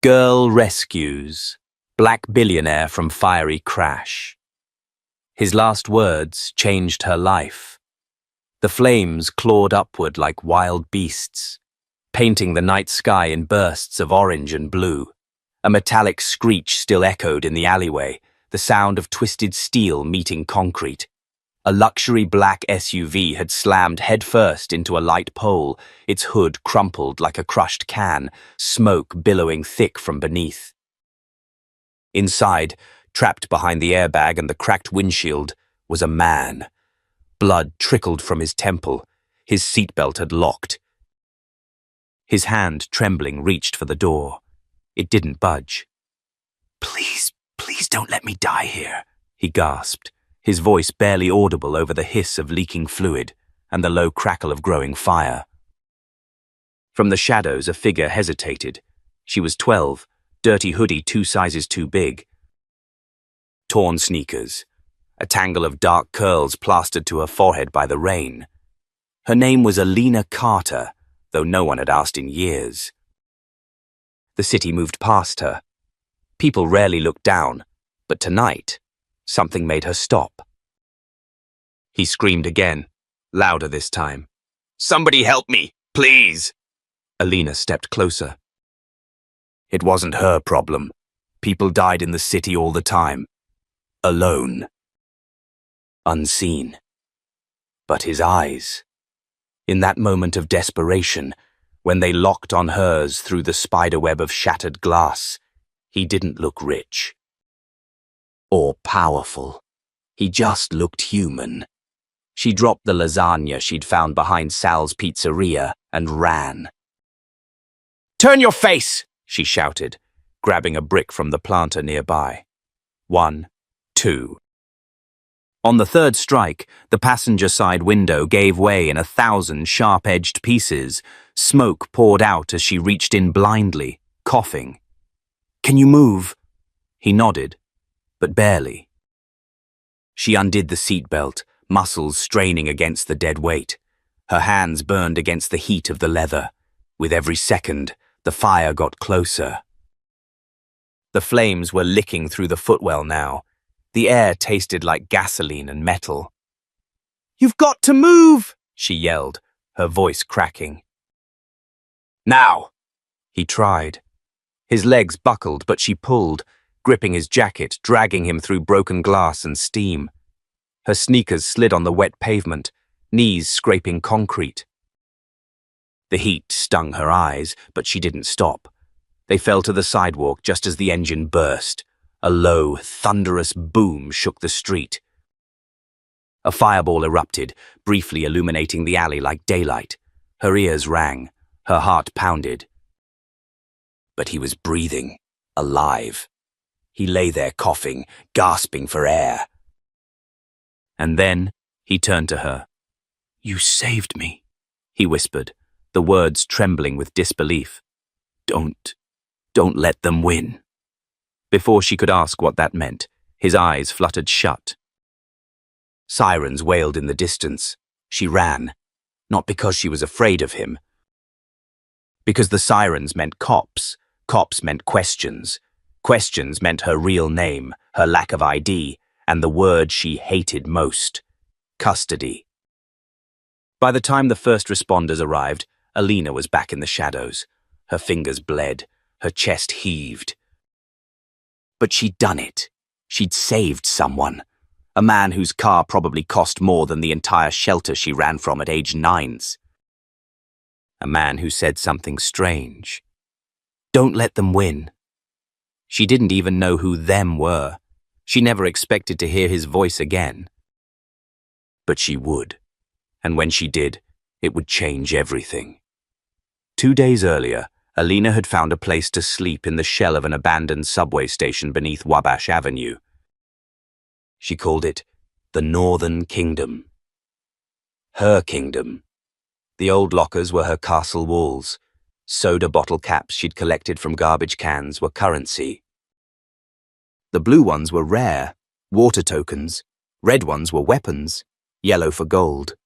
Girl rescues Black billionaire from fiery crash. His last words changed her life. The flames clawed upward like wild beasts, painting the night sky in bursts of orange and blue. A metallic screech still echoed in the alleyway, the sound of twisted steel meeting concrete. A luxury black SUV had slammed headfirst into a light pole, its hood crumpled like a crushed can, smoke billowing thick from beneath. Inside, trapped behind the airbag and the cracked windshield, was a man. Blood trickled from his temple. His seatbelt had locked. His hand, trembling, reached for the door. It didn't budge. "Please, please don't let me die here," he gasped, his voice barely audible over the hiss of leaking fluid and the low crackle of growing fire. From the shadows, a figure hesitated. She was 12, dirty hoodie 2 sizes too big. Torn sneakers, a tangle of dark curls plastered to her forehead by the rain. Her name was Alina Carter, though no one had asked in years. The city moved past her. People rarely looked down, but tonight, something made her stop. He screamed again, louder this time. "Somebody help me, please!" Alina stepped closer. It wasn't her problem. People died in the city all the time. Alone. Unseen. But his eyes. In that moment of desperation, when they locked on hers through the spiderweb of shattered glass, he didn't look rich. Or powerful. He just looked human. She dropped the lasagna she'd found behind Sal's pizzeria and ran. "Turn your face!" she shouted, grabbing a brick from the planter nearby. 1, 2. On the third strike, the passenger side window gave way in 1,000 sharp-edged pieces. Smoke poured out as she reached in blindly, coughing. "Can you move?" He nodded, but barely. She undid the seatbelt, muscles straining against the dead weight. Her hands burned against the heat of the leather. With every second, the fire got closer. The flames were licking through the footwell now. The air tasted like gasoline and metal. "You've got to move!" she yelled, her voice cracking. "Now!" He tried. His legs buckled, but she pulled, gripping his jacket, dragging him through broken glass and steam. Her sneakers slid on the wet pavement, knees scraping concrete. The heat stung her eyes, but she didn't stop. They fell to the sidewalk just as the engine burst. A low, thunderous boom shook the street. A fireball erupted, briefly illuminating the alley like daylight. Her ears rang, her heart pounded. But he was breathing, alive. He lay there coughing, gasping for air. And then he turned to her. "You saved me," he whispered, the words trembling with disbelief. Don't let them win." Before she could ask what that meant, his eyes fluttered shut. Sirens wailed in the distance. She ran, not because she was afraid of him. Because the sirens meant cops. Cops meant questions. Questions meant her real name, her lack of ID, and the word she hated most: custody. By the time the first responders arrived, Alina was back in the shadows. Her fingers bled, her chest heaved. But she'd done it. She'd saved someone. A man whose car probably cost more than the entire shelter she ran from at age 9. A man who said something strange. Don't let them win. She didn't even know who them were. She never expected to hear his voice again. But she would. And when she did, it would change everything. 2 days earlier, Alina had found a place to sleep in the shell of an abandoned subway station beneath Wabash Avenue. She called it the Northern Kingdom. Her kingdom. The old lockers were her castle walls. Soda bottle caps she'd collected from garbage cans were currency. The blue ones were rare, water tokens. Red ones were weapons, yellow for gold.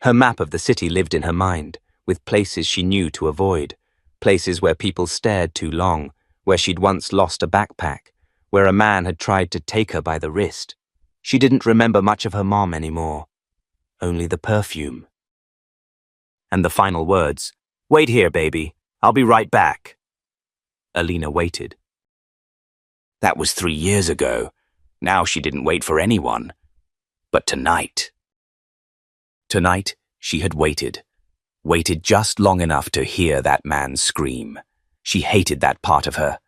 Her map of the city lived in her mind, with places she knew to avoid, places where people stared too long, where she'd once lost a backpack, where a man had tried to take her by the wrist. She didn't remember much of her mom anymore, only the perfume. And the final words, "Wait here, baby. I'll be right back." Alina waited. That was 3 years ago. Now she didn't wait for anyone. But tonight. Tonight, she had waited. Waited just long enough to hear that man scream. She hated that part of her.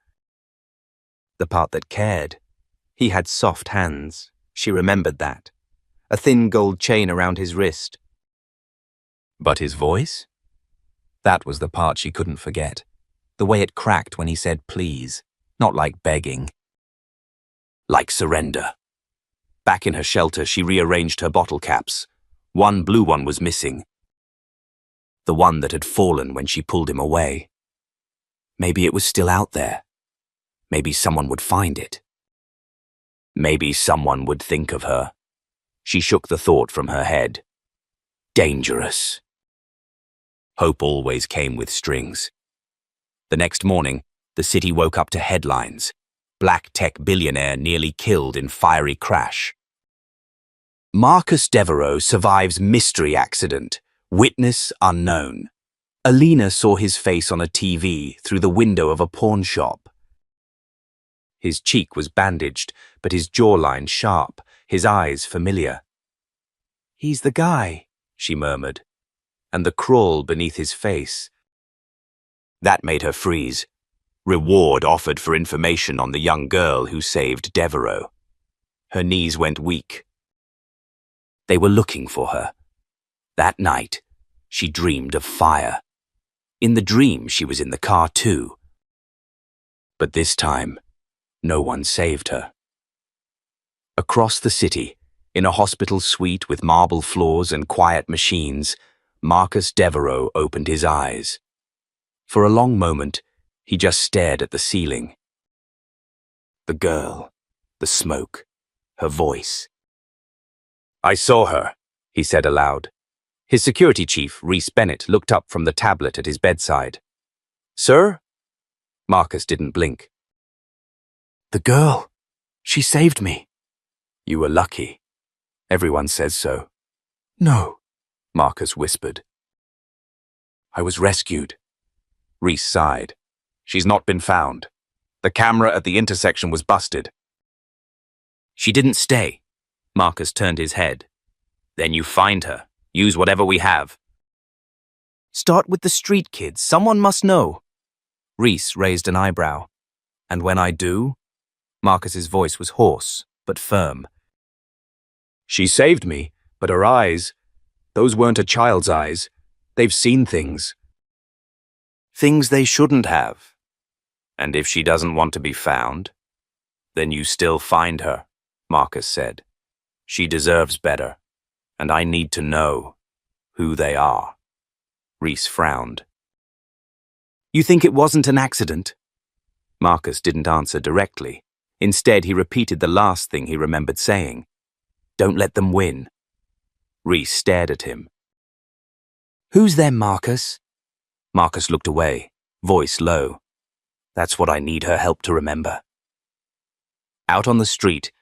The part that cared. He had soft hands. She remembered that. A thin gold chain around his wrist. But his voice? That was the part she couldn't forget. The way it cracked when he said please, not like begging. Like surrender. Back in her shelter, she rearranged her bottle caps. One blue one was missing. The one that had fallen when she pulled him away. Maybe it was still out there. Maybe someone would find it. Maybe someone would think of her. She shook the thought from her head. Dangerous. Hope always came with strings. The next morning, the city woke up to headlines. Black tech billionaire nearly killed in fiery crash. Marcus Devereaux survives mystery accident. Witness unknown. Alina saw his face on a TV through the window of a pawn shop. His cheek was bandaged, but his jawline sharp, his eyes familiar. He's the guy, she murmured, and the crawl beneath his face. That made her freeze. Reward offered for information on the young girl who saved Devereaux. Her knees went weak. They were looking for her. That night, she dreamed of fire. In the dream, she was in the car too. But this time, no one saved her. Across the city, in a hospital suite with marble floors and quiet machines, Marcus Devereaux opened his eyes. For a long moment, he just stared at the ceiling. The girl, the smoke, her voice. I saw her, he said aloud. His security chief, Rhys Bennett, looked up from the tablet at his bedside. Sir? Marcus didn't blink. The girl. She saved me. You were lucky. Everyone says so. No, Marcus whispered. I was rescued. Rhys sighed. She's not been found. The camera at the intersection was busted. She didn't stay. Marcus turned his head. Then you find her. Use whatever we have. Start with the street kids. Someone must know. Rhys raised an eyebrow. And when I do? Marcus's voice was hoarse, but firm. She saved me, but her eyes, those weren't a child's eyes. They've seen things. Things they shouldn't have. And if she doesn't want to be found, then you still find her, Marcus said. She deserves better, and I need to know who they are. Rhys frowned. You think it wasn't an accident? Marcus didn't answer directly. Instead, he repeated the last thing he remembered saying. Don't let them win. Rhys stared at him. Who's them, Marcus? Marcus looked away, voice low. That's what I need her help to remember. Out on the street,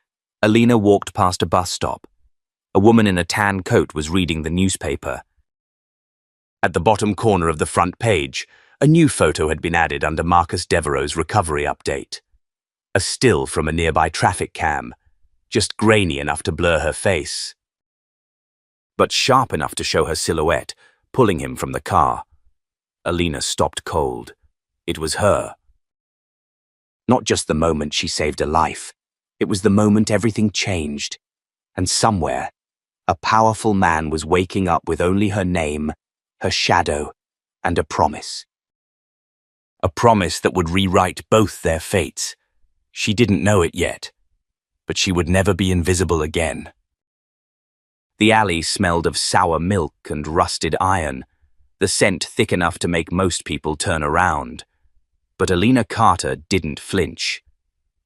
Alina walked past a bus stop. A woman in a tan coat was reading the newspaper. At the bottom corner of the front page, a new photo had been added under Marcus Devereaux's recovery update. A still from a nearby traffic cam, just grainy enough to blur her face, but sharp enough to show her silhouette, pulling him from the car. Alina stopped cold. It was her. Not just the moment she saved a life. It was the moment everything changed. And somewhere, a powerful man was waking up with only her name, her shadow, and a promise. A promise that would rewrite both their fates. She didn't know it yet, but she would never be invisible again. The alley smelled of sour milk and rusted iron, the scent thick enough to make most people turn around. But Alina Carter didn't flinch.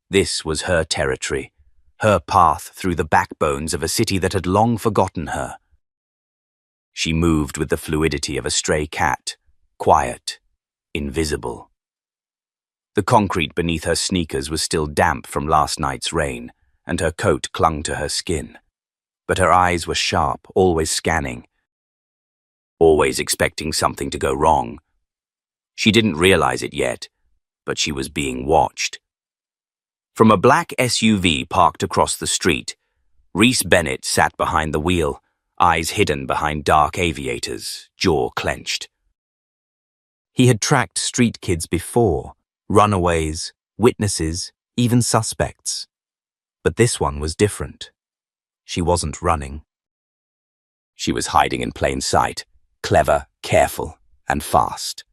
This was her territory, her path through the backbones of a city that had long forgotten her. She moved with the fluidity of a stray cat, quiet, invisible. The concrete beneath her sneakers was still damp from last night's rain, and her coat clung to her skin. But her eyes were sharp, always scanning, always expecting something to go wrong. She didn't realize it yet, but she was being watched. From a black SUV parked across the street, Rhys Bennett sat behind the wheel, eyes hidden behind dark aviators, jaw clenched. He had tracked street kids before, runaways, witnesses, even suspects. But this one was different. She wasn't running. She was hiding in plain sight, clever, careful, and fast.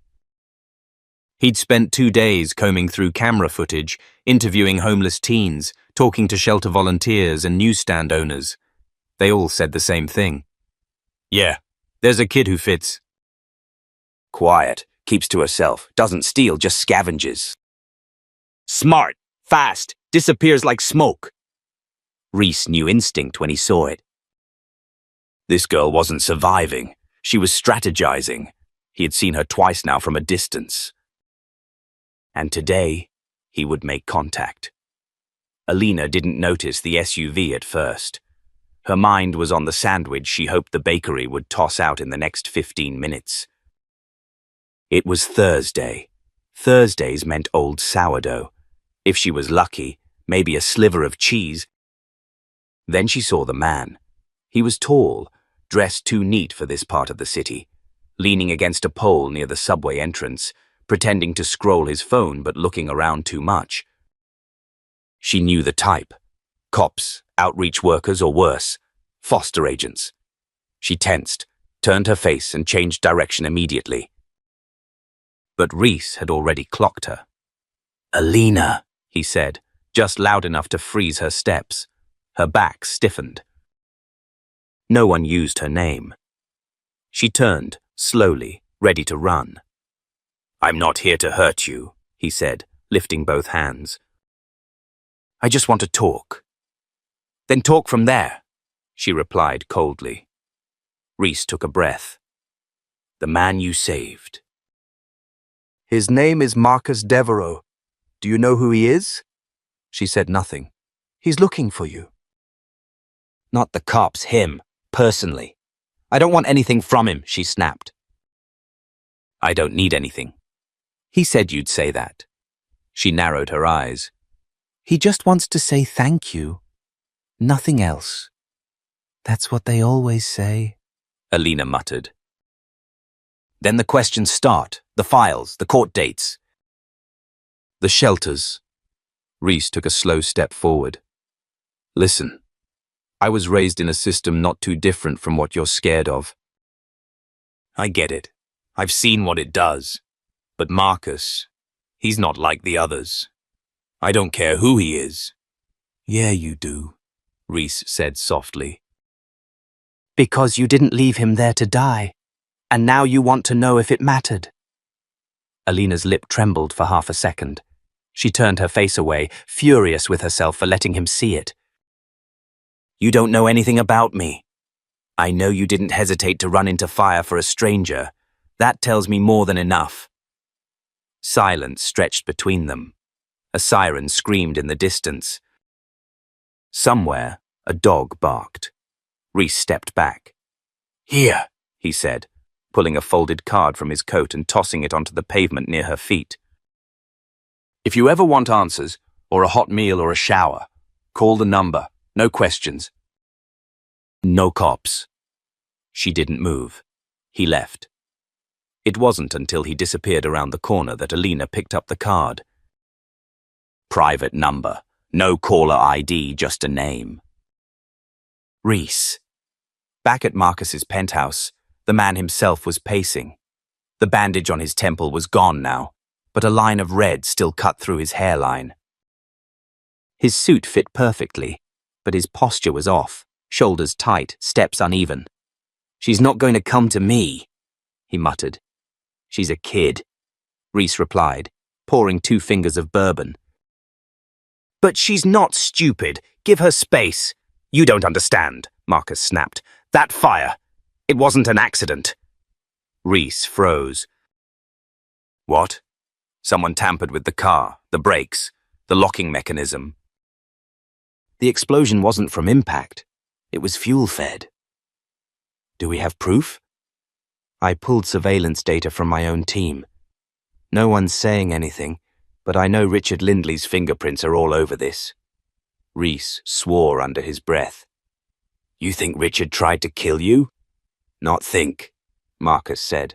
He'd spent 2 days combing through camera footage, interviewing homeless teens, talking to shelter volunteers and newsstand owners. They all said the same thing. Yeah, there's a kid who fits. Quiet, keeps to herself, doesn't steal, just scavenges. Smart, fast, disappears like smoke. Rhys knew instinct when he saw it. This girl wasn't surviving. She was strategizing. He had seen her twice now from a distance. And today, he would make contact. Alina didn't notice the SUV at first. Her mind was on the sandwich she hoped the bakery would toss out in the next 15 minutes. It was Thursday. Thursdays meant old sourdough. If she was lucky, maybe a sliver of cheese. Then she saw the man. He was tall, dressed too neat for this part of the city, leaning against a pole near the subway entrance, pretending to scroll his phone but looking around too much. She knew the type. Cops, outreach workers, or worse, foster agents. She tensed, turned her face and changed direction immediately. But Rhys had already clocked her. "Alina," he said, just loud enough to freeze her steps. Her back stiffened. No one used her name. She turned, slowly, ready to run. "I'm not here to hurt you," he said, lifting both hands. "I just want to talk." "Then talk from there," she replied coldly. Rhys took a breath. "The man you saved." "His name is Marcus Devereaux. Do you know who he is?" She said nothing. "He's looking for you." "Not the cops, him, personally. I don't want anything from him," she snapped. "I don't need anything. He said you'd say that." She narrowed her eyes. "He just wants to say thank you. Nothing else." "That's what they always say," Alina muttered. Then the questions start, the files, the court dates. "The shelters." Rhys took a slow step forward. "Listen, I was raised in a system not too different from what you're scared of. I get it. I've seen what it does. But Marcus, he's not like the others. I don't care who he is." "Yeah, you do," Rhys said softly. "Because you didn't leave him there to die, and now you want to know if it mattered." Alina's lip trembled for half a second. She turned her face away, furious with herself for letting him see it. "You don't know anything about me. I know you didn't hesitate to run into fire for a stranger. That tells me more than enough." Silence stretched between them. A siren screamed in the distance. Somewhere, a dog barked. Rhys stepped back. "Here," he said, pulling a folded card from his coat and tossing it onto the pavement near her feet. "If you ever want answers, or a hot meal or a shower, call the number. No questions. No cops." She didn't move. He left. It wasn't until he disappeared around the corner that Alina picked up the card. Private number. No caller ID, just a name. Rhys. Back at Marcus's penthouse, the man himself was pacing. The bandage on his temple was gone now, but a line of red still cut through his hairline. His suit fit perfectly, but his posture was off, shoulders tight, steps uneven. "She's not going to come to me," he muttered. "She's a kid," Rhys replied, pouring 2 fingers of bourbon. "But she's not stupid. Give her space." "You don't understand," Marcus snapped. "That fire, it wasn't an accident." Rhys froze. What? Someone tampered with the car, the brakes, the locking mechanism. The explosion wasn't from impact. It was fuel-fed. Do we have proof? I pulled surveillance data from my own team. No one's saying anything, but I know Richard Lindley's fingerprints are all over this. Reese swore under his breath. You think Richard tried to kill you? Not think, Marcus said.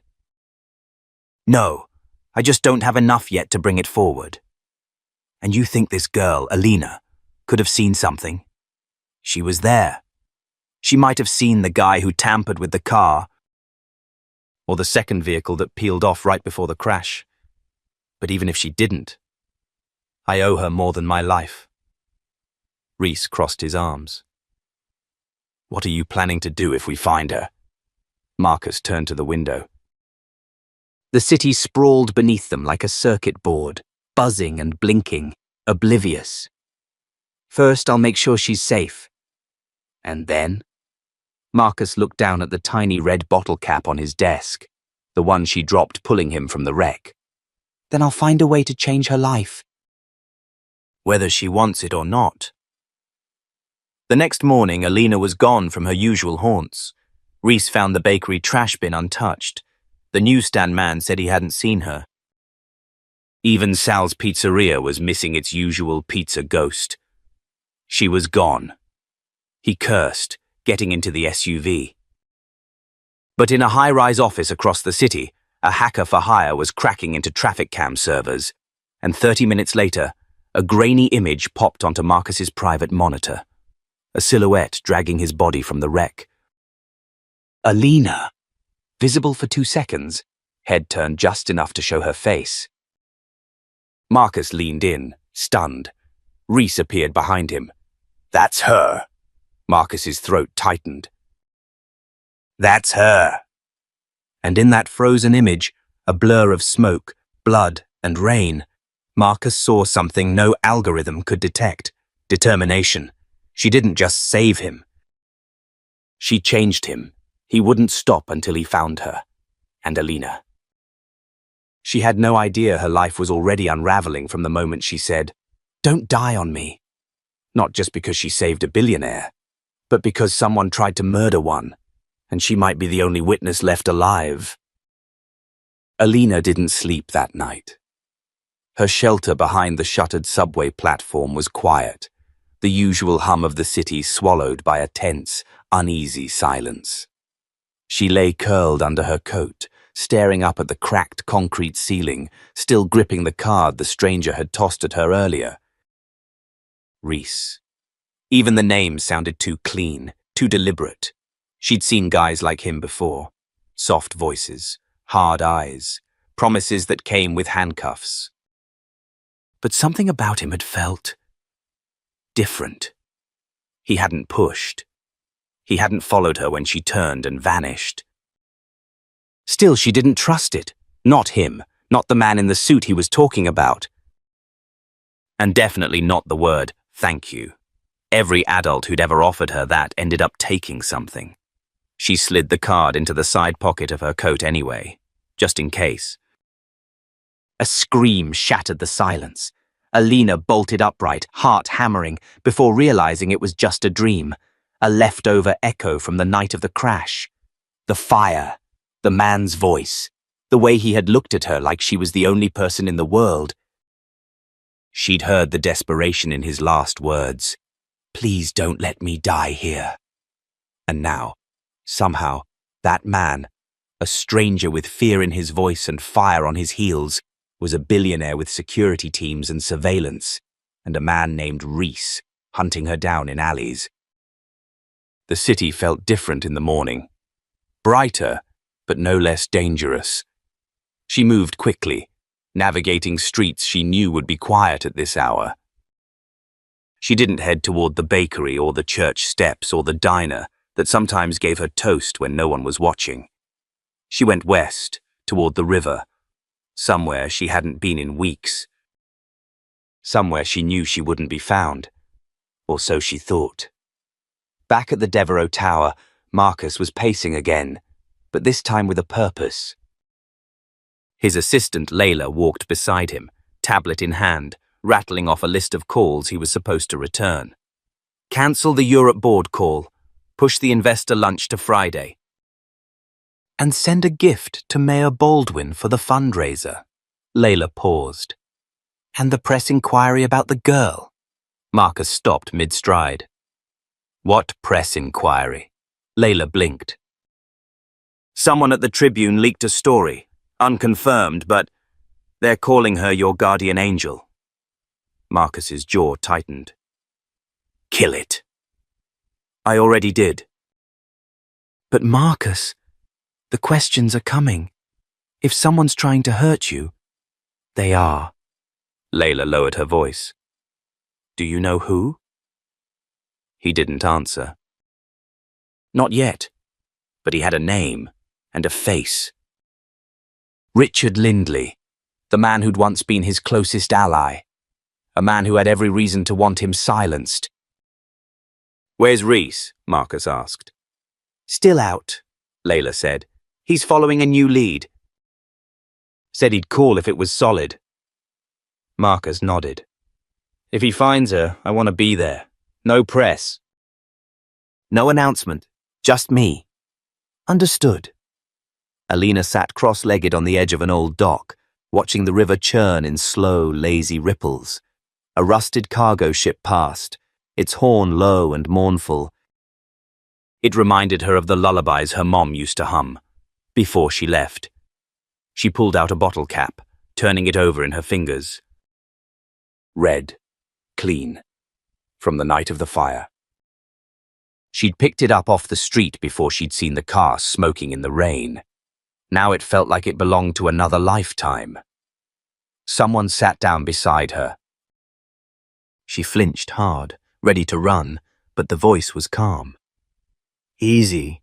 No, I just don't have enough yet to bring it forward. And you think this girl, Alina, could have seen something? She was there. She might have seen the guy who tampered with the car, or the second vehicle that peeled off right before the crash. But even if she didn't, I owe her more than my life. Reese crossed his arms. What are you planning to do if we find her? Marcus turned to the window. The city sprawled beneath them like a circuit board, buzzing and blinking, oblivious. First, I'll make sure she's safe. And then? Marcus looked down at the tiny red bottle cap on his desk, the one she dropped pulling him from the wreck. Then I'll find a way to change her life. Whether she wants it or not. The next morning, Alina was gone from her usual haunts. Reese found the bakery trash bin untouched. The newsstand man said he hadn't seen her. Even Sal's pizzeria was missing its usual pizza ghost. She was gone. He cursed, getting into the SUV. But in a high-rise office across the city, a hacker for hire was cracking into traffic cam servers, and 30 minutes later, a grainy image popped onto Marcus's private monitor. A silhouette dragging his body from the wreck. Alina! Visible for 2 seconds, head turned just enough to show her face. Marcus leaned in, stunned. Reese appeared behind him. That's her. Marcus's throat tightened. That's her. And in that frozen image, a blur of smoke, blood, and rain, Marcus saw something no algorithm could detect. Determination. She didn't just save him. She changed him. He wouldn't stop until he found her. And Alina. She had no idea her life was already unraveling from the moment she said, "Don't die on me." Not just because she saved a billionaire, but because someone tried to murder one, and she might be the only witness left alive. Alina didn't sleep that night. Her shelter behind the shuttered subway platform was quiet, the usual hum of the city swallowed by a tense, uneasy silence. She lay curled under her coat, staring up at the cracked concrete ceiling, still gripping the card the stranger had tossed at her earlier. Reese. Even the name sounded too clean, too deliberate. She'd seen guys like him before. Soft voices, hard eyes, promises that came with handcuffs. But something about him had felt different. He hadn't pushed. He hadn't followed her when she turned and vanished. Still, she didn't trust it. Not him, not the man in the suit he was talking about. And definitely not the word, thank you. Every adult who'd ever offered her that ended up taking something. She slid the card into the side pocket of her coat anyway, just in case. A scream shattered the silence. Alina bolted upright, heart hammering, before realizing it was just a dream, a leftover echo from the night of the crash. The fire, the man's voice, the way he had looked at her like she was the only person in the world. She'd heard the desperation in his last words. Please don't let me die here. And now, somehow, that man, a stranger with fear in his voice and fire on his heels, was a billionaire with security teams and surveillance, and a man named Reese, hunting her down in alleys. The city felt different in the morning. Brighter, but no less dangerous. She moved quickly, navigating streets she knew would be quiet at this hour. She didn't head toward the bakery or the church steps or the diner that sometimes gave her toast when no one was watching. She went west, toward the river, somewhere she hadn't been in weeks. Somewhere she knew she wouldn't be found, or so she thought. Back at the Devereux Tower, Marcus was pacing again, but this time with a purpose. His assistant Layla walked beside him, tablet in hand, rattling off a list of calls he was supposed to return. Cancel the Europe board call. Push the investor lunch to Friday. And send a gift to Mayor Baldwin for the fundraiser. Layla paused. And the press inquiry about the girl. Marcus stopped mid-stride. What press inquiry? Layla blinked. Someone at the Tribune leaked a story, unconfirmed, but they're calling her your guardian angel. Marcus's jaw tightened. Kill it. I already did. But Marcus, the questions are coming. If someone's trying to hurt you, they are. Layla lowered her voice. Do you know who? He didn't answer. Not yet, but he had a name and a face. Richard Lindley, the man who'd once been his closest ally, a man who had every reason to want him silenced. Where's Reese? Marcus asked. Still out, Layla said. He's following a new lead. Said he'd call if it was solid. Marcus nodded. If he finds her, I want to be there. No press. No announcement. Just me. Understood. Alina sat cross-legged on the edge of an old dock, watching the river churn in slow, lazy ripples. A rusted cargo ship passed, its horn low and mournful. It reminded her of the lullabies her mom used to hum, before she left. She pulled out a bottle cap, turning it over in her fingers. Red, clean, from the night of the fire. She'd picked it up off the street before she'd seen the car smoking in the rain. Now it felt like it belonged to another lifetime. Someone sat down beside her. She flinched hard, ready to run, but the voice was calm. Easy.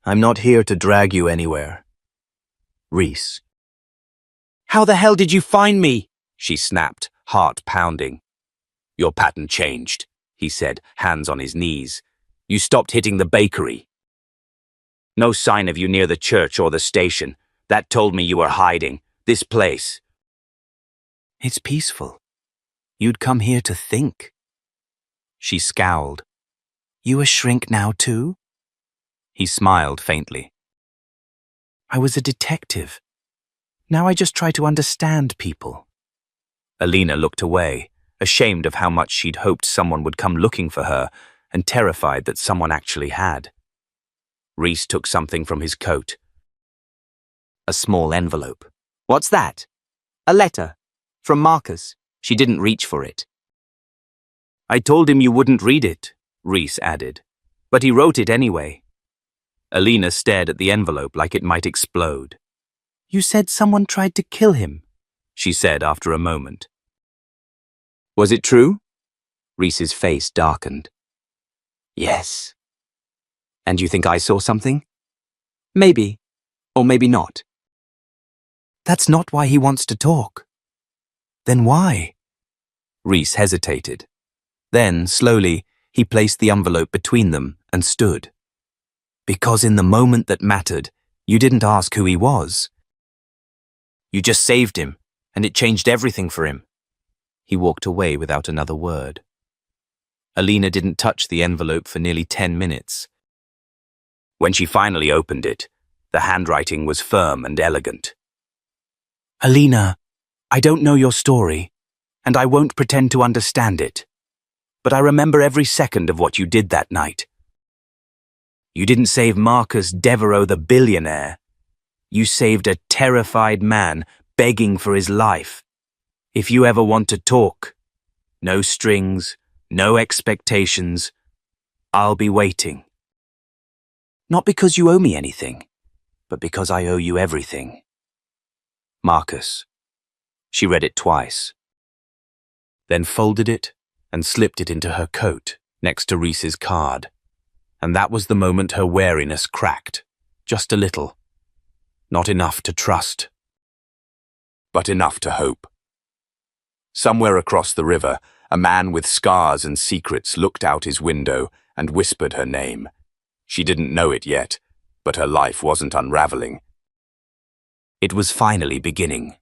I'm not here to drag you anywhere. Reese. How the hell did you find me? She snapped, heart pounding. Your pattern changed, he said, hands on his knees. You stopped hitting the bakery. No sign of you near the church or the station. That told me you were hiding. This place. It's peaceful. You'd come here to think. She scowled. You a shrink now too? He smiled faintly. I was a detective. Now I just try to understand people. Alina looked away, ashamed of how much she'd hoped someone would come looking for her, and terrified that someone actually had. Reese took something from his coat. A small envelope. What's that? A letter. From Marcus. She didn't reach for it. I told him you wouldn't read it, Reese added. But he wrote it anyway. Alina stared at the envelope like it might explode. You said someone tried to kill him, she said after a moment. Was it true? Reese's face darkened. Yes. And you think I saw something? Maybe. Or maybe not. That's not why he wants to talk. Then why? Reese hesitated. Then, slowly, he placed the envelope between them and stood. Because in the moment that mattered, you didn't ask who he was. You just saved him, and it changed everything for him. He walked away without another word. Alina didn't touch the envelope for nearly 10 minutes. When she finally opened it, the handwriting was firm and elegant. Alina, I don't know your story, and I won't pretend to understand it. But I remember every second of what you did that night. You didn't save Marcus Devereaux the billionaire. You saved a terrified man begging for his life. If you ever want to talk, no strings, no expectations, I'll be waiting. Not because you owe me anything, but because I owe you everything. Marcus. She read it twice, then folded it and slipped it into her coat next to Reese's card. And that was the moment her wariness cracked, just a little. Not enough to trust, but enough to hope. Somewhere across the river, a man with scars and secrets looked out his window and whispered her name. She didn't know it yet, but her life wasn't unraveling. It was finally beginning.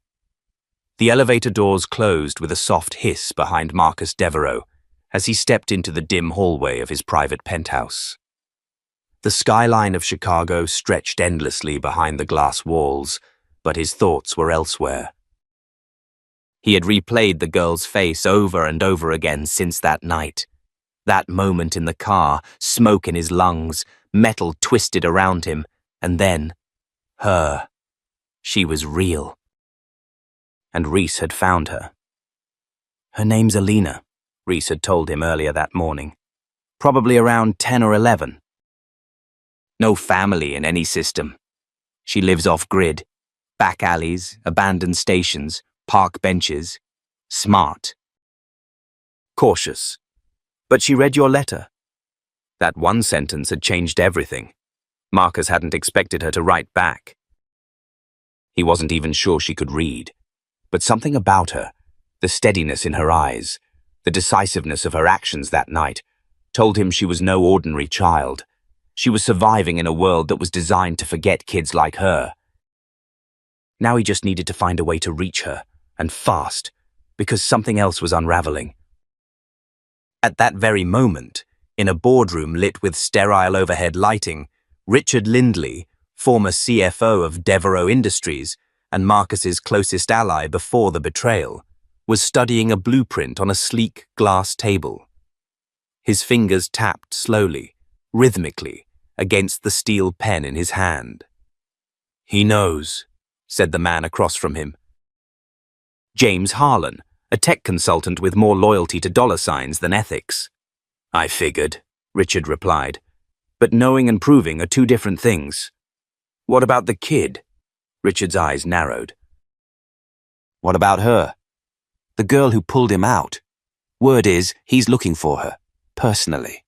The elevator doors closed with a soft hiss behind Marcus Devereaux as he stepped into the dim hallway of his private penthouse. The skyline of Chicago stretched endlessly behind the glass walls, but his thoughts were elsewhere. He had replayed the girl's face over and over again since that night. That moment in the car, smoke in his lungs, metal twisted around him, and then, her. She was real. And Reese had found her. Her name's Alina, Reese had told him earlier that morning. Probably around 10 or 11. No family in any system. She lives off-grid. Back alleys, abandoned stations, park benches. Smart. Cautious. But she read your letter. That one sentence had changed everything. Marcus hadn't expected her to write back. He wasn't even sure she could read. But something about her, the steadiness in her eyes, the decisiveness of her actions that night, told him she was no ordinary child. She was surviving in a world that was designed to forget kids like her. Now he just needed to find a way to reach her, and fast, because something else was unraveling. At that very moment, in a boardroom lit with sterile overhead lighting, Richard Lindley, former CFO of Devereaux Industries and Marcus's closest ally before the betrayal, was studying a blueprint on a sleek glass table. His fingers tapped slowly, rhythmically, against the steel pen in his hand. "He knows," said the man across from him. James Harlan, a tech consultant with more loyalty to dollar signs than ethics. "I figured," Richard replied. "But knowing and proving are two different things." "What about the kid?" Richard's eyes narrowed. "What about her?" "The girl who pulled him out. Word is, he's looking for her, personally."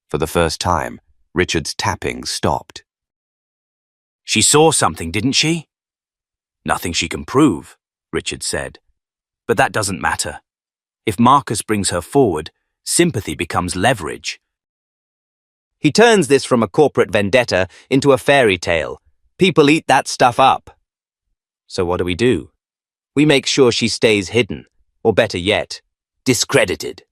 For the first time, Richard's tapping stopped. "She saw something, didn't she?" "Nothing she can prove," Richard said. "But that doesn't matter. If Marcus brings her forward, sympathy becomes leverage. He turns this from a corporate vendetta into a fairy tale. People eat that stuff up. So what do? We make sure she stays hidden, or better yet, discredited."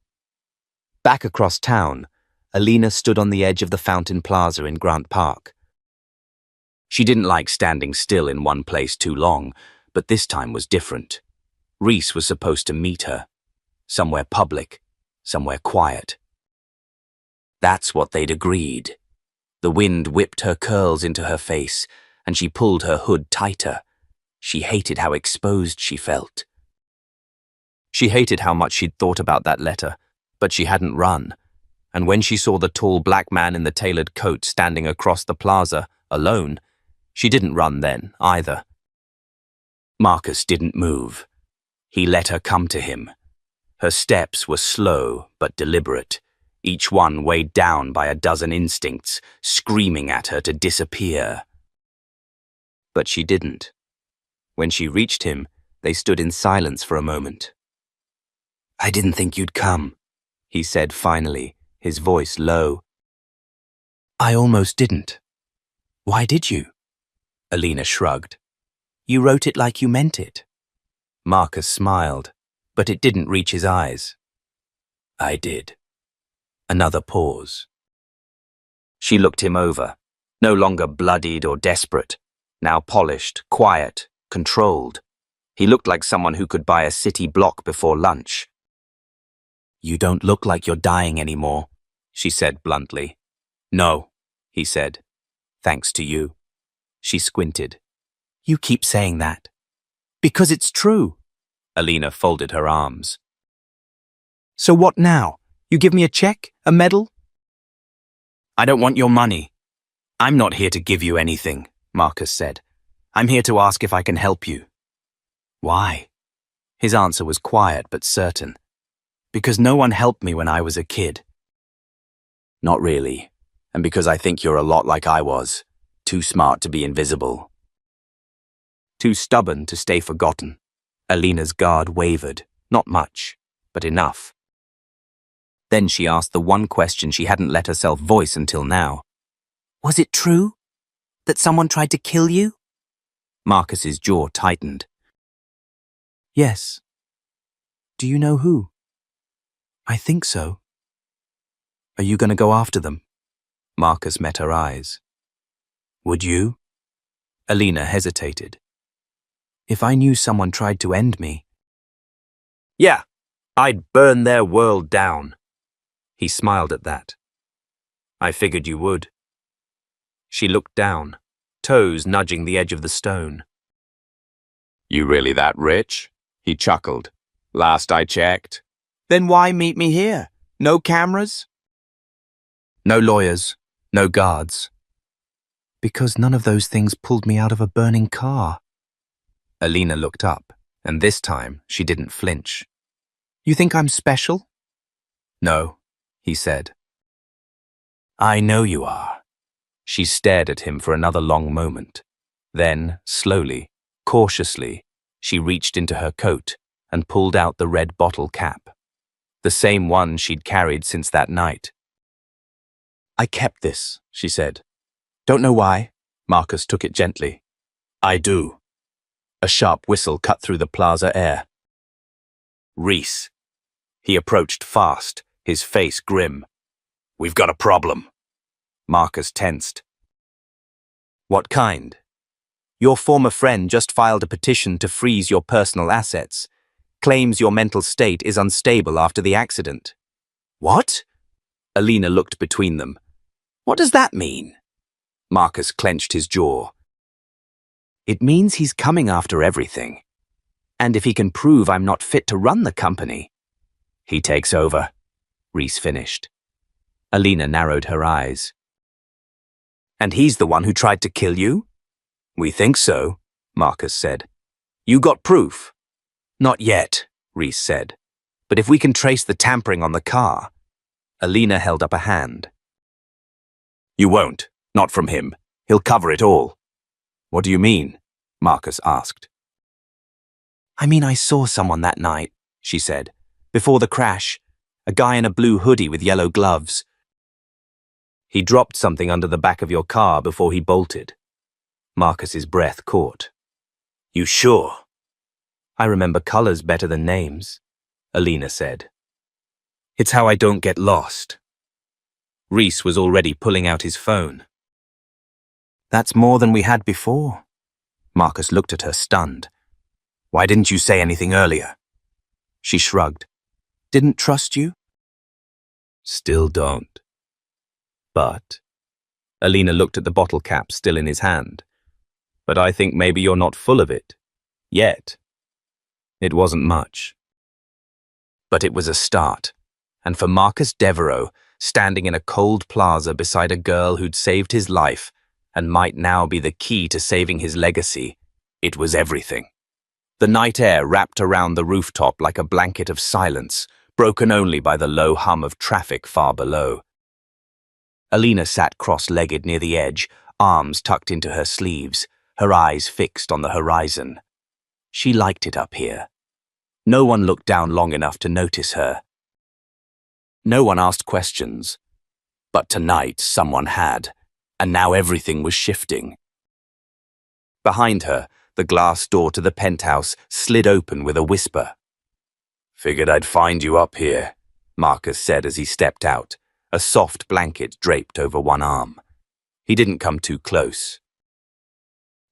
Back across town, Alina stood on the edge of the Fountain Plaza in Grant Park. She didn't like standing still in one place too long, but this time was different. Reese was supposed to meet her. Somewhere public, somewhere quiet. That's what they'd agreed. The wind whipped her curls into her face, and she pulled her hood tighter. She hated how exposed she felt. She hated how much she'd thought about that letter, but she hadn't run. And when she saw the tall black man in the tailored coat standing across the plaza, alone, she didn't run then, either. Marcus didn't move. He let her come to him. Her steps were slow but deliberate, each one weighed down by a dozen instincts, screaming at her to disappear. But she didn't. When she reached him, they stood in silence for a moment. "I didn't think you'd come," he said finally, his voice low. "I almost didn't." "Why did you?" Alina shrugged. "You wrote it like you meant it." Marcus smiled, but it didn't reach his eyes. "I did." Another pause. She looked him over, no longer bloodied or desperate, now polished, quiet, controlled. He looked like someone who could buy a city block before lunch. "You don't look like you're dying anymore," she said bluntly. "No," he said. "Thanks to you." She squinted. "You keep saying that." "Because it's true." Alina folded her arms. "So what now? You give me a check? A medal?" "I don't want your money." "I'm not here to give you anything," Marcus said. "I'm here to ask if I can help you." "Why?" His answer was quiet but certain. "Because no one helped me when I was a kid." "Not really. And because I think you're a lot like I was. Too smart to be invisible. Too stubborn to stay forgotten." Alina's guard wavered. Not much, but enough. Then she asked the one question she hadn't let herself voice until now. "Was it true? That someone tried to kill you?" Marcus's jaw tightened. Yes. Do you know who? I think so. Are you going to go after them? Marcus met her eyes. Would you? Alina hesitated. If I knew someone tried to end me. Yeah, I'd burn their world down. He smiled at that. I figured you would. She looked down, toes nudging the edge of the stone. You really that rich? He chuckled. Last I checked. Then why meet me here? No cameras? No lawyers, no guards. Because none of those things pulled me out of a burning car. Alina looked up, and this time she didn't flinch. You think I'm special? No, he said. I know you are. She stared at him for another long moment. Then, slowly, cautiously, she reached into her coat and pulled out the red bottle cap. The same one she'd carried since that night. I kept this, she said. Don't know why. Marcus took it gently. I do. A sharp whistle cut through the plaza air. Reese. He approached fast, his face grim. We've got a problem. Marcus tensed. What kind? Your former friend just filed a petition to freeze your personal assets. Claims your mental state is unstable after the accident. What? Alina looked between them. What does that mean? Marcus clenched his jaw. It means he's coming after everything. And if he can prove I'm not fit to run the company, he takes over, Reese finished. Alina narrowed her eyes. And he's the one who tried to kill you? We think so, Marcus said. You got proof? Not yet, Reese said. But if we can trace the tampering on the car. Alina held up a hand. You won't, not from him. He'll cover it all. What do you mean? Marcus asked. I mean, I saw someone that night, she said. Before the crash, a guy in a blue hoodie with yellow gloves. He dropped something under the back of your car before he bolted. Marcus's breath caught. You sure? I remember colors better than names, Alina said. It's how I don't get lost. Reese was already pulling out his phone. That's more than we had before. Marcus looked at her, stunned. Why didn't you say anything earlier? She shrugged. Didn't trust you? Still don't. But, Alina looked at the bottle cap still in his hand. But I think maybe you're not full of it. Yet. It wasn't much. But it was a start. And for Marcus Devereaux, standing in a cold plaza beside a girl who'd saved his life and might now be the key to saving his legacy, it was everything. The night air wrapped around the rooftop like a blanket of silence, broken only by the low hum of traffic far below. Alina sat cross-legged near the edge, arms tucked into her sleeves, her eyes fixed on the horizon. She liked it up here. No one looked down long enough to notice her. No one asked questions. But tonight someone had, and now everything was shifting. Behind her, the glass door to the penthouse slid open with a whisper. Figured I'd find you up here, Marcus said as he stepped out, a soft blanket draped over one arm. He didn't come too close.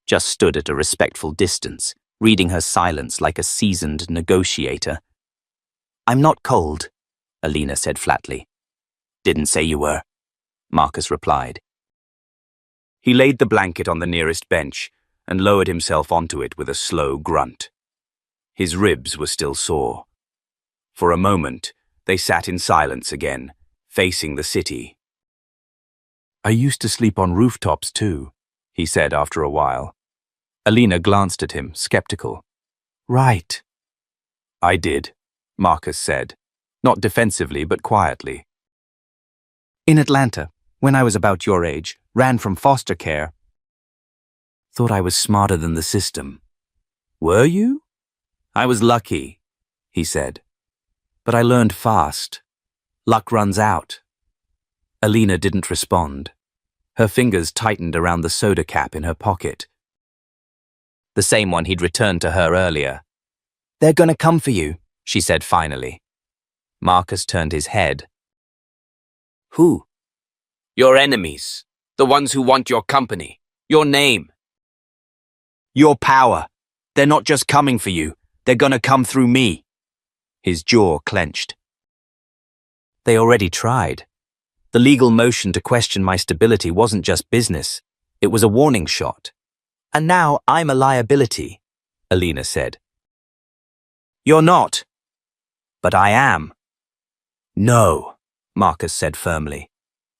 Just stood at a respectful distance, reading her silence like a seasoned negotiator. I'm not cold, Alina said flatly. Didn't say you were, Marcus replied. He laid the blanket on the nearest bench and lowered himself onto it with a slow grunt. His ribs were still sore. For a moment, they sat in silence again, facing the city. I used to sleep on rooftops too, he said after a while. Alina glanced at him, skeptical. Right. I did, Marcus said, not defensively but quietly. In Atlanta, when I was about your age, ran from foster care. Thought I was smarter than the system. Were you? I was lucky, he said. But I learned fast. Luck runs out. Alina didn't respond. Her fingers tightened around the soda cap in her pocket. the same one he'd returned to her earlier. "They're gonna come for you," she said finally. Marcus turned his head. "Who?" "Your enemies. The ones who want your company. Your name. Your power. They're not just coming for you. They're gonna come through me." His jaw clenched. They already tried. The legal motion to question my stability wasn't just business. It was a warning shot. "And now I'm a liability," Alina said. "You're not." "But I am." "No," Marcus said firmly.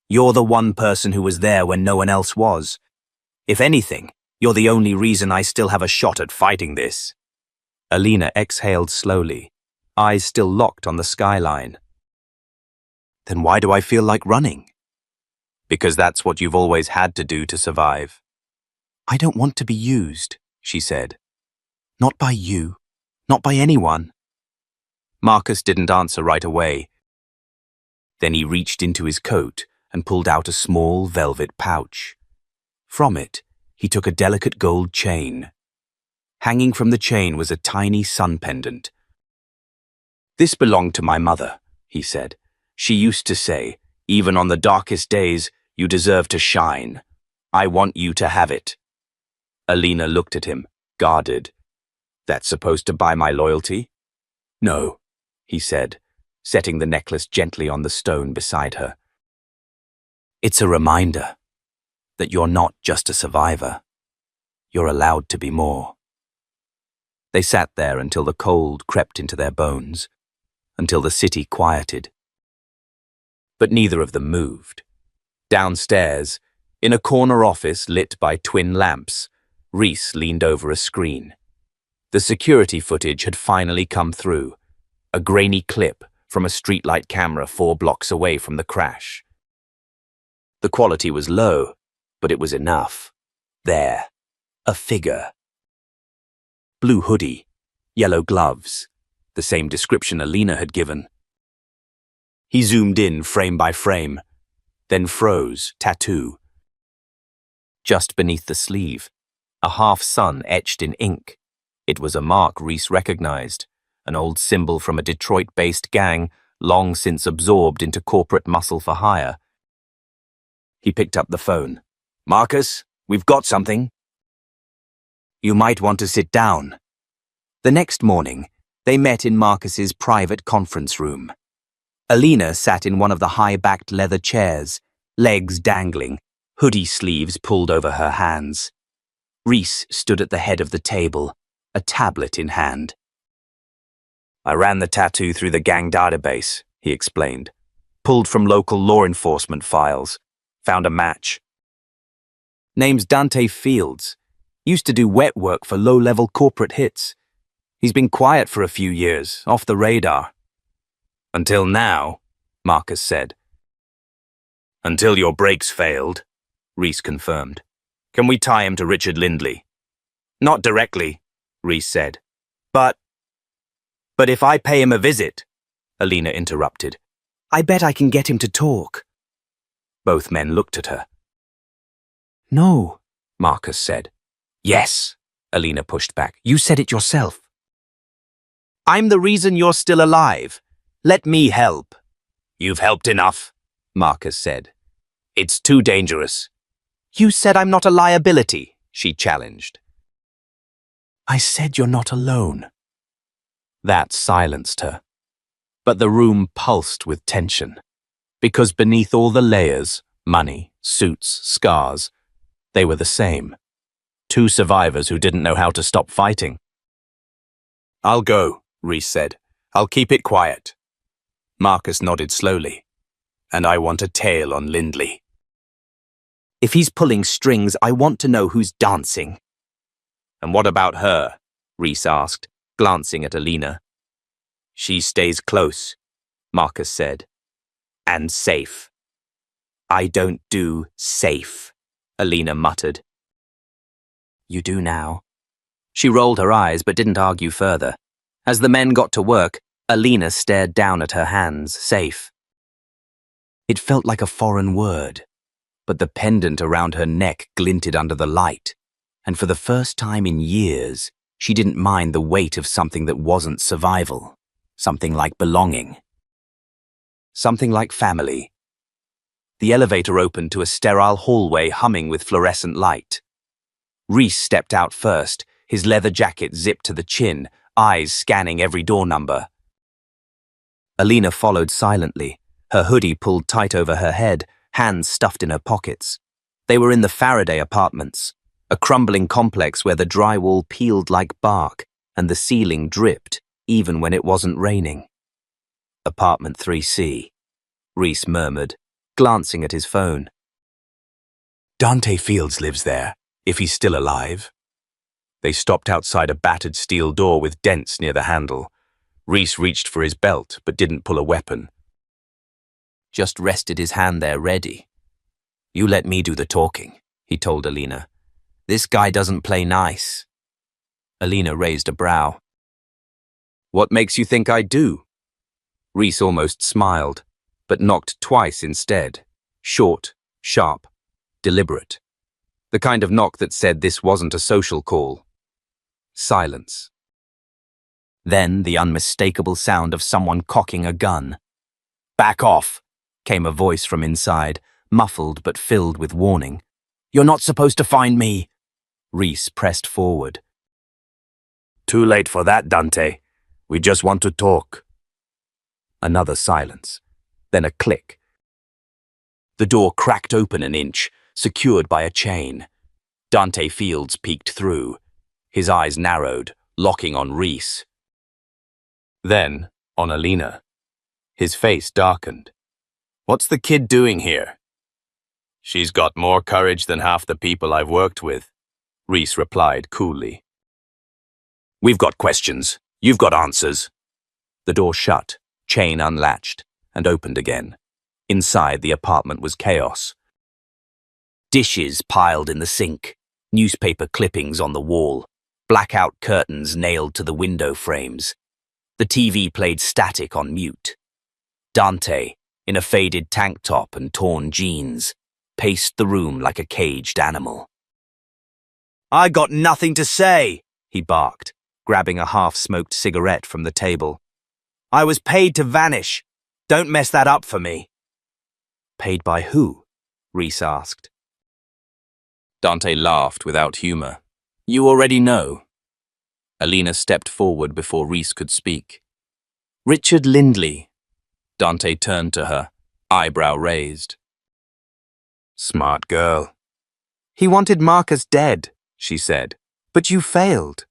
"You're the one person who was there when no one else was. If anything, you're the only reason I still have a shot at fighting this." Alina exhaled slowly, eyes still locked on the skyline. "Then why do I feel like running?" "Because that's what you've always had to do to survive." "I don't want to be used," she said. "Not by you. Not by anyone." Marcus didn't answer right away. Then he reached into his coat and pulled out a small velvet pouch. From it, he took a delicate gold chain. Hanging from the chain was a tiny sun pendant. "This belonged to my mother," he said. "She used to say, 'Even on the darkest days, you deserve to shine. I want you to have it.'" Alina looked at him, guarded. "That's supposed to buy my loyalty?" "No," he said, setting the necklace gently on the stone beside her. "It's a reminder that you're not just a survivor. You're allowed to be more." They sat there until the cold crept into their bones, until the city quieted. But neither of them moved. Downstairs, in a corner office lit by twin lamps, Reese leaned over a screen. The security footage had finally come through, a grainy clip from a streetlight camera 4 blocks away from the crash. The quality was low, but it was enough. There, a figure. Blue hoodie, yellow gloves, the same description Alina had given. He zoomed in frame by frame, then froze, tattoo. Just beneath the sleeve, a half-sun etched in ink. It was a mark Reese recognized, an old symbol from a Detroit-based gang long since absorbed into corporate muscle for hire. He picked up the phone. "Marcus, we've got something." "You might want to sit down." The next morning, they met in Marcus's private conference room. Alina sat in one of the high-backed leather chairs, legs dangling, hoodie sleeves pulled over her hands. Reese stood at the head of the table, a tablet in hand. "I ran the tattoo through the gang database," he explained. "Pulled from local law enforcement files. Found a match. Name's Dante Fields. Used to do wet work for low-level corporate hits. He's been quiet for a few years, off the radar." "Until now," Marcus said. "Until your brakes failed," Reese confirmed. "Can we tie him to Richard Lindley?" "Not directly," Reese said. But if I pay him a visit," Alina interrupted, "I bet I can get him to talk." Both men looked at her. "No," Marcus said. "Yes," Alina pushed back. "You said it yourself." "I'm the reason you're still alive. Let me help." "You've helped enough," Marcus said. "It's too dangerous." "You said I'm not a liability," she challenged. "I said you're not alone." That silenced her. But the room pulsed with tension, because beneath all the layers, money, suits, scars, they were the same. 2 survivors who didn't know how to stop fighting. "I'll go," Reese said. "I'll keep it quiet." Marcus nodded slowly. "And I want a tale on Lindley." "If he's pulling strings, I want to know who's dancing." "And what about her?" Reese asked, glancing at Alina. "She stays close," Marcus said. "And safe." "I don't do safe," Alina muttered. "You do now." She rolled her eyes but didn't argue further. As the men got to work, Alina stared down at her hands, safe. It felt like a foreign word, but the pendant around her neck glinted under the light, and for the first time in years, she didn't mind the weight of something that wasn't survival, something like belonging. Something like family. The elevator opened to a sterile hallway humming with fluorescent light. Reese stepped out first, his leather jacket zipped to the chin, eyes scanning every door number. Alina followed silently, her hoodie pulled tight over her head, hands stuffed in her pockets. They were in the Faraday apartments, a crumbling complex where the drywall peeled like bark and the ceiling dripped, even when it wasn't raining. Apartment 3C, Reese murmured, glancing at his phone. Dante Fields lives there, if he's still alive. They stopped outside a battered steel door with dents near the handle. Reese reached for his belt, but didn't pull a weapon. Just rested his hand there ready. You let me do the talking, he told Alina. This guy doesn't play nice. Alina raised a brow. What makes you think I do? Reese almost smiled, but knocked twice instead. Short, sharp, deliberate. The kind of knock that said this wasn't a social call. Silence. Then the unmistakable sound of someone cocking a gun. Back off, came a voice from inside, muffled but filled with warning. You're not supposed to find me. Reese pressed forward. Too late for that, Dante. We just want to talk. Another silence, then a click. The door cracked open an inch, secured by a chain. Dante Fields peeked through. His eyes narrowed, locking on Reese. Then on Alina. His face darkened. What's the kid doing here? She's got more courage than half the people I've worked with, Reese replied coolly. We've got questions. You've got answers. The door shut, chain unlatched, and opened again. Inside, the apartment was chaos. Dishes piled in the sink, newspaper clippings on the wall, blackout curtains nailed to the window frames. The TV played static on mute. Dante, in a faded tank top and torn jeans, paced the room like a caged animal. I got nothing to say, he barked, grabbing a half-smoked cigarette from the table. I was paid to vanish. Don't mess that up for me. Paid by who? Reese asked. Dante laughed without humor. You already know. Alina stepped forward before Reese could speak. Richard Lindley. Dante turned to her, eyebrow raised. Smart girl. He wanted Marcus dead, she said, but you failed.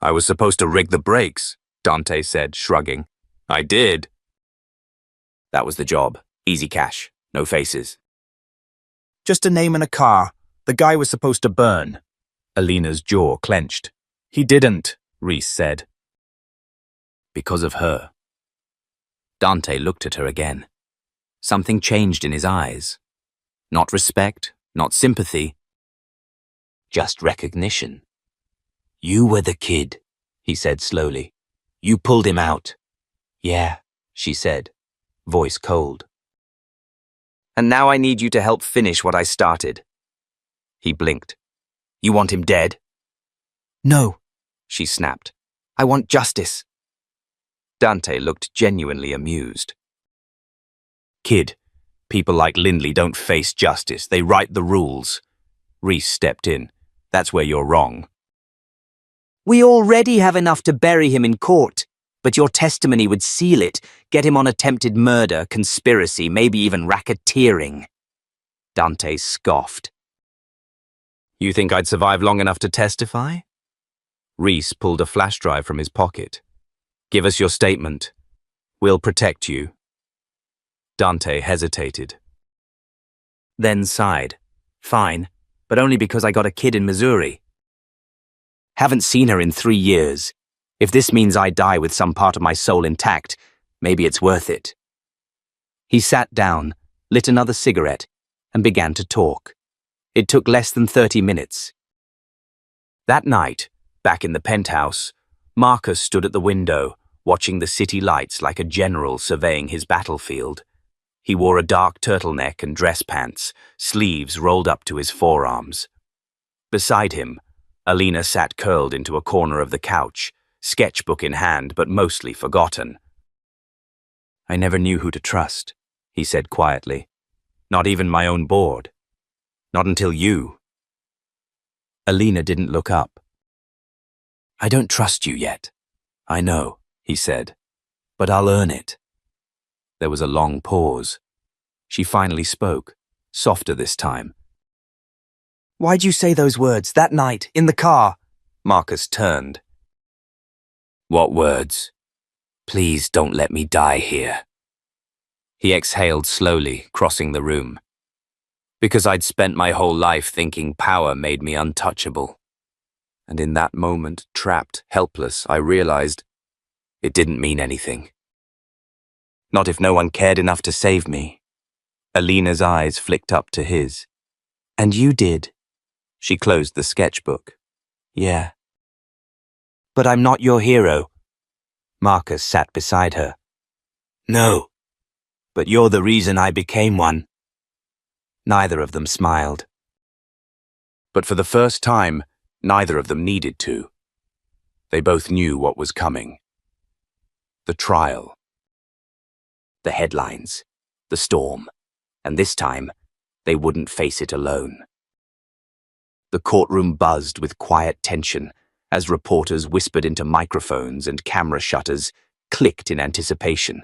I was supposed to rig the brakes, Dante said, shrugging. I did. That was the job. Easy cash. No faces. Just a name and a car. The guy was supposed to burn. Alina's jaw clenched. He didn't, Reese said. Because of her. Dante looked at her again. Something changed in his eyes. Not respect, not sympathy. Just recognition. You were the kid, he said slowly. You pulled him out. Yeah, she said, voice cold. And now I need you to help finish what I started. He blinked. You want him dead? No, she snapped. I want justice. Dante looked genuinely amused. Kid, people like Lindley don't face justice. They write the rules. Reese stepped in. That's where you're wrong. We already have enough to bury him in court, but your testimony would seal it, get him on attempted murder, conspiracy, maybe even racketeering. Dante scoffed. You think I'd survive long enough to testify? Reese pulled a flash drive from his pocket. Give us your statement. We'll protect you. Dante hesitated. Then sighed. Fine, but only because I got a kid in Missouri. Haven't seen her in 3 years. If this means I die with some part of my soul intact, maybe it's worth it. He sat down, lit another cigarette, and began to talk. It took less than 30 minutes. That night, back in the penthouse, Marcus stood at the window, watching the city lights like a general surveying his battlefield. He wore a dark turtleneck and dress pants, sleeves rolled up to his forearms. Beside him, Alina sat curled into a corner of the couch, sketchbook in hand but mostly forgotten. "I never knew who to trust," he said quietly. "Not even my own board. Not until you." Alina didn't look up. "I don't trust you yet. I know," he said, "but I'll earn it." There was a long pause. She finally spoke, softer this time. "Why'd you say those words that night, in the car?" Marcus turned. "What words? Please don't let me die here." He exhaled slowly, crossing the room. "Because I'd spent my whole life thinking power made me untouchable. And in that moment, trapped, helpless, I realized it didn't mean anything. Not if no one cared enough to save me." Alina's eyes flicked up to his. "And you did." She closed the sketchbook. "Yeah." "But I'm not your hero." Marcus sat beside her. "No, but you're the reason I became one." Neither of them smiled. But for the first time, neither of them needed to. They both knew what was coming. The trial. The headlines. The storm. And this time, they wouldn't face it alone. The courtroom buzzed with quiet tension as reporters whispered into microphones and camera shutters clicked in anticipation.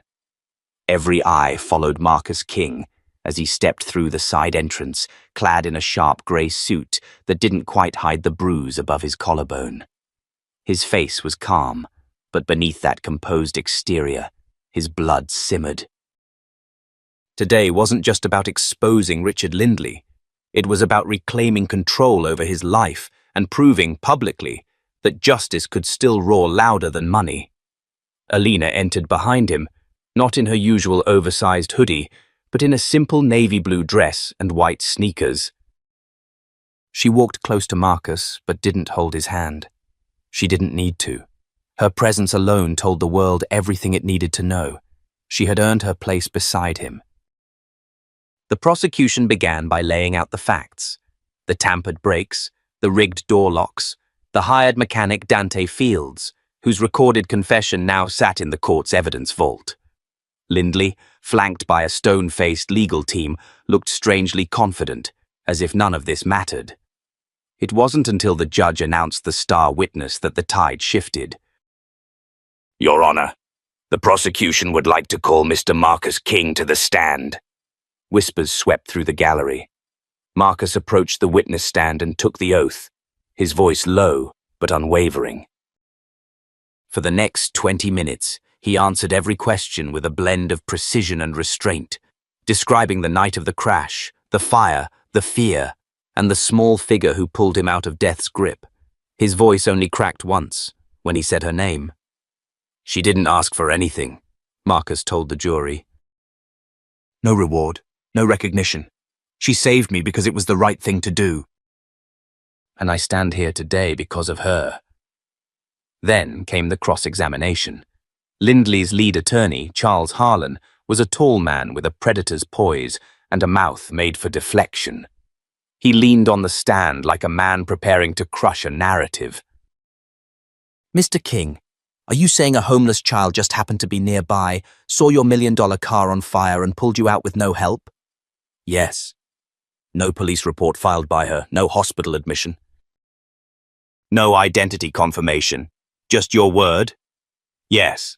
Every eye followed Marcus King as he stepped through the side entrance, clad in a sharp grey suit that didn't quite hide the bruise above his collarbone. His face was calm, but beneath that composed exterior, his blood simmered. Today wasn't just about exposing Richard Lindley. It was about reclaiming control over his life and proving publicly that justice could still roar louder than money. Alina entered behind him, not in her usual oversized hoodie, but in a simple navy blue dress and white sneakers. She walked close to Marcus, but didn't hold his hand. She didn't need to. Her presence alone told the world everything it needed to know. She had earned her place beside him. The prosecution began by laying out the facts. The tampered brakes, the rigged door locks, the hired mechanic Dante Fields, whose recorded confession now sat in the court's evidence vault. Lindley, flanked by a stone-faced legal team, looked strangely confident, as if none of this mattered. It wasn't until the judge announced the star witness that the tide shifted. "Your Honor, the prosecution would like to call Mr. Marcus King to the stand." Whispers swept through the gallery. Marcus approached the witness stand and took the oath, his voice low but unwavering. For the next 20 minutes, he answered every question with a blend of precision and restraint, describing the night of the crash, the fire, the fear, and the small figure who pulled him out of death's grip. His voice only cracked once, when he said her name. "She didn't ask for anything," Marcus told the jury. "No reward, no recognition. She saved me because it was the right thing to do. And I stand here today because of her." Then came the cross-examination. Lindley's lead attorney, Charles Harlan, was a tall man with a predator's poise and a mouth made for deflection. He leaned on the stand like a man preparing to crush a narrative. "Mr. King, are you saying a homeless child just happened to be nearby, saw your $1 million car on fire and pulled you out with no help?" "Yes." "No police report filed by her, no hospital admission?" "No identity confirmation. Just your word?" "Yes."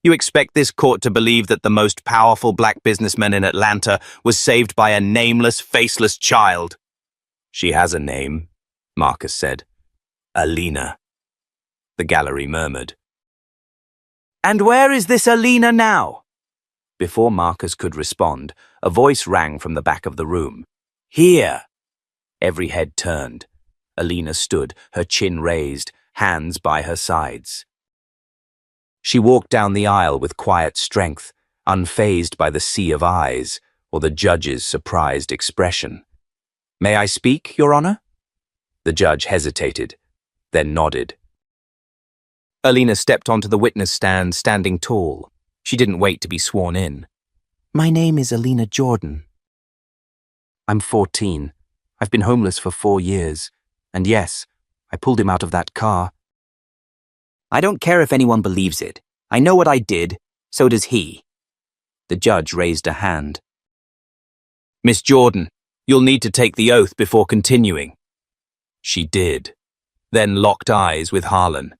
"You expect this court to believe that the most powerful black businessman in Atlanta was saved by a nameless, faceless child?" "She has a name," Marcus said. "Alina." The gallery murmured. "And where is this Alina now?" Before Marcus could respond, a voice rang from the back of the room. "Here!" Every head turned. Alina stood, her chin raised, hands by her sides. She walked down the aisle with quiet strength, unfazed by the sea of eyes or the judge's surprised expression. "May I speak, Your Honor?" The judge hesitated, then nodded. Alina stepped onto the witness stand, standing tall. She didn't wait to be sworn in. "My name is Alina Jordan. I'm 14. I've been homeless for 4 years. And yes, I pulled him out of that car. I don't care if anyone believes it. I know what I did, so does he. The judge raised a hand. Miss Jordan, you'll need to take the oath before continuing. She did, then locked eyes with Harlan.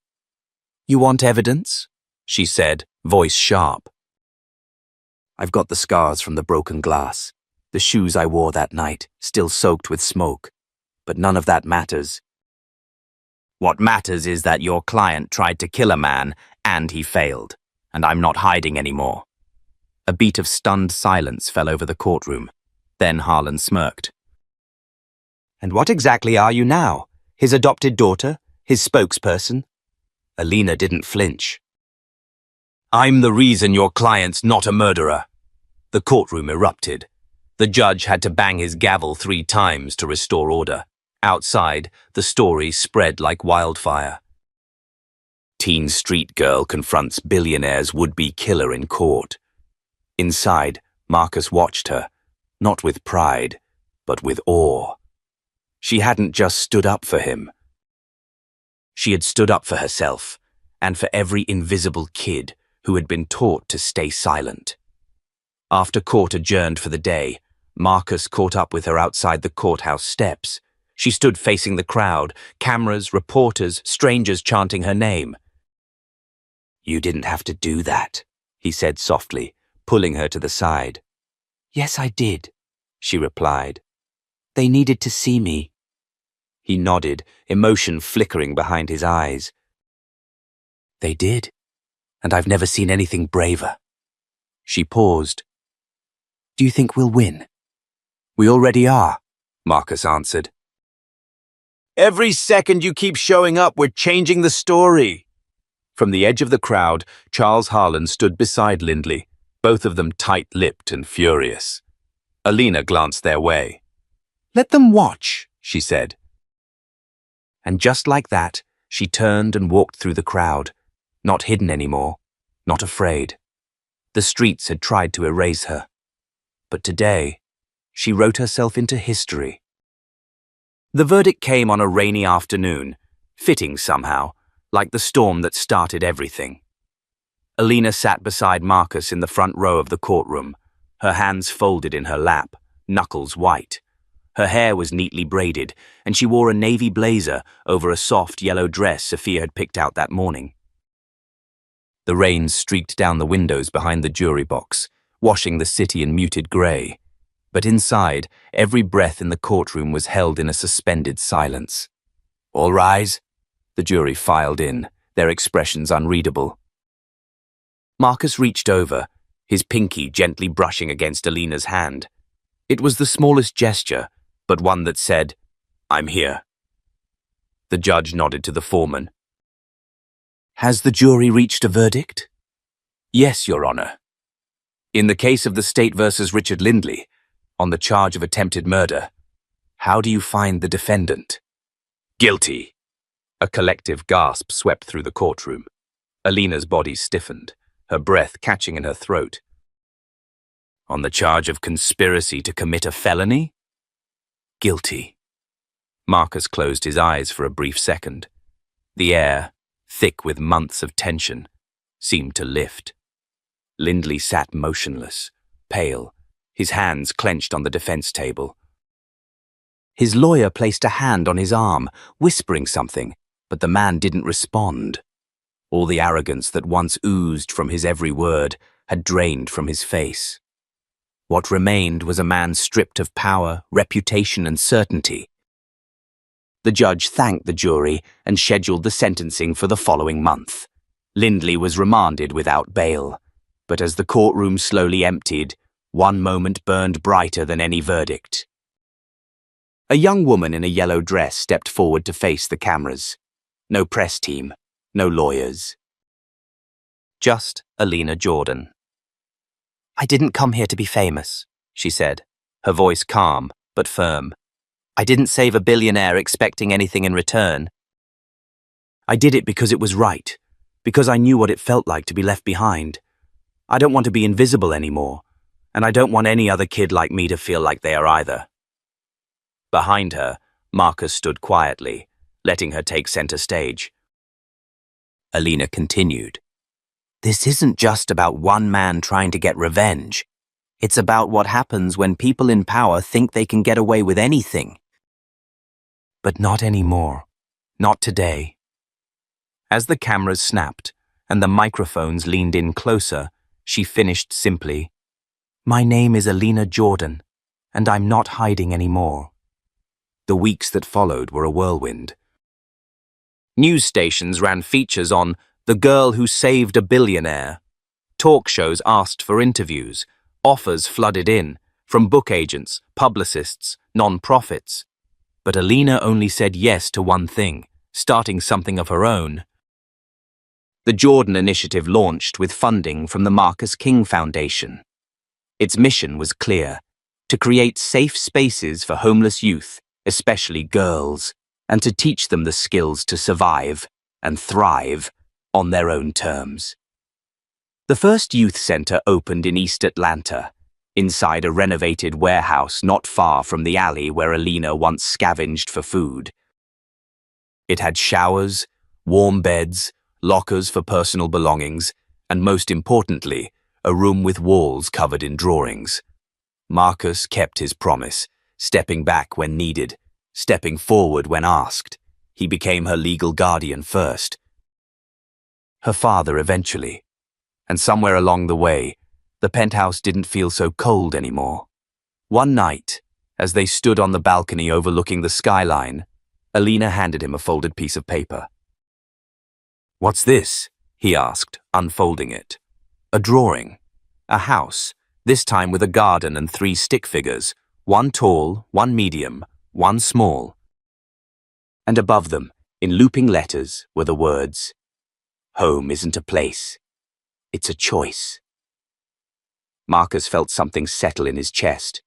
You want evidence? She said, voice sharp. I've got the scars from the broken glass, the shoes I wore that night, still soaked with smoke, but none of that matters. What matters is that your client tried to kill a man, and he failed, and I'm not hiding anymore. A beat of stunned silence fell over the courtroom. Then Harlan smirked. And what exactly are you now? His adopted daughter? His spokesperson? Alina didn't flinch. I'm the reason your client's not a murderer. The courtroom erupted. The judge had to bang his gavel 3 times to restore order. Outside, the story spread like wildfire. Teen street girl confronts billionaire's would-be killer in court. Inside, Marcus watched her, not with pride, but with awe. She hadn't just stood up for him. She had stood up for herself, and for every invisible kid who had been taught to stay silent. After court adjourned for the day, Marcus caught up with her outside the courthouse steps. She stood facing the crowd, cameras, reporters, strangers chanting her name. You didn't have to do that, he said softly, pulling her to the side. Yes, I did, she replied. They needed to see me. He nodded, emotion flickering behind his eyes. They did, and I've never seen anything braver. She paused. Do you think we'll win? We already are, Marcus answered. Every second you keep showing up, we're changing the story. From the edge of the crowd, Charles Harlan stood beside Lindley, both of them tight-lipped and furious. Alina glanced their way. Let them watch, she said. And just like that, she turned and walked through the crowd, not hidden anymore, not afraid. The streets had tried to erase her. But today, she wrote herself into history. The verdict came on a rainy afternoon, fitting somehow, like the storm that started everything. Alina sat beside Marcus in the front row of the courtroom, her hands folded in her lap, knuckles white. Her hair was neatly braided, and she wore a navy blazer over a soft yellow dress Sophia had picked out that morning. The rain streaked down the windows behind the jury box, washing the city in muted grey. But inside, every breath in the courtroom was held in a suspended silence. All rise. The jury filed in, their expressions unreadable. Marcus reached over, his pinky gently brushing against Alina's hand. It was the smallest gesture, but one that said, I'm here. The judge nodded to the foreman. Has the jury reached a verdict? Yes, Your Honor. In the case of the state versus Richard Lindley, on the charge of attempted murder, how do you find the defendant? Guilty. A collective gasp swept through the courtroom. Alina's body stiffened, her breath catching in her throat. On the charge of conspiracy to commit a felony? Guilty. Marcus closed his eyes for a brief second. The air, thick with months of tension, seemed to lift. Lindley sat motionless, pale, his hands clenched on the defense table. His lawyer placed a hand on his arm, whispering something, but the man didn't respond. All the arrogance that once oozed from his every word had drained from his face. What remained was a man stripped of power, reputation, and certainty. The judge thanked the jury and scheduled the sentencing for the following month. Lindley was remanded without bail, but as the courtroom slowly emptied, one moment burned brighter than any verdict. A young woman in a yellow dress stepped forward to face the cameras. No press team, no lawyers. Just Alina Jordan. I didn't come here to be famous, she said, her voice calm but firm. I didn't save a billionaire expecting anything in return. I did it because it was right, because I knew what it felt like to be left behind. I don't want to be invisible anymore, and I don't want any other kid like me to feel like they are either. Behind her, Marcus stood quietly, letting her take center stage. Alina continued. This isn't just about one man trying to get revenge. It's about what happens when people in power think they can get away with anything. But not anymore. Not today. As the cameras snapped and the microphones leaned in closer, she finished simply, My name is Alina Jordan, and I'm not hiding anymore. The weeks that followed were a whirlwind. News stations ran features on the girl who saved a billionaire. Talk shows asked for interviews. Offers flooded in, from book agents, publicists, non-profits. But Alina only said yes to one thing, starting something of her own. The Jordan Initiative launched with funding from the Marcus King Foundation. Its mission was clear, to create safe spaces for homeless youth, especially girls, and to teach them the skills to survive and thrive on their own terms. The first youth center opened in East Atlanta, inside a renovated warehouse not far from the alley where Alina once scavenged for food. It had showers, warm beds, lockers for personal belongings, and most importantly, a room with walls covered in drawings. Marcus kept his promise, stepping back when needed, stepping forward when asked. He became her legal guardian first. Her father eventually. And somewhere along the way, the penthouse didn't feel so cold anymore. One night, as they stood on the balcony overlooking the skyline, Alina handed him a folded piece of paper. "What's this?" he asked, unfolding it. A drawing. A house, this time with a garden and 3 stick figures, one tall, one medium, one small. And above them, in looping letters, were the words, "Home isn't a place. It's a choice." Marcus felt something settle in his chest.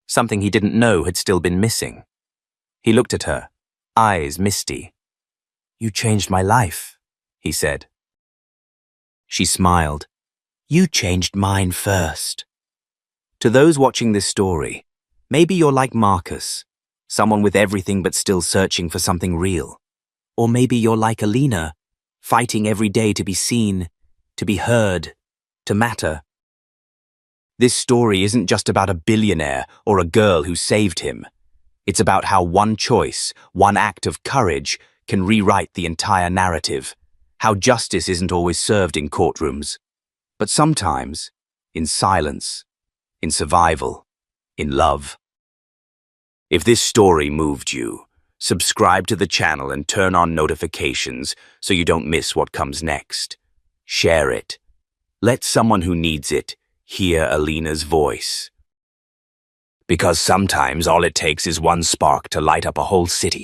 Something he didn't know had still been missing. He looked at her, eyes misty. "You changed my life," he said. She smiled. "You changed mine first." To those watching this story, maybe you're like Marcus, someone with everything but still searching for something real. Or maybe you're like Alina, fighting every day to be seen, to be heard, to matter. This story isn't just about a billionaire or a girl who saved him. It's about how one choice, one act of courage, can rewrite the entire narrative. How justice isn't always served in courtrooms, but sometimes in silence, in survival, in love. If this story moved you, subscribe to the channel and turn on notifications so you don't miss what comes next. Share it. Let someone who needs it hear Alina's voice. Because sometimes all it takes is one spark to light up a whole city.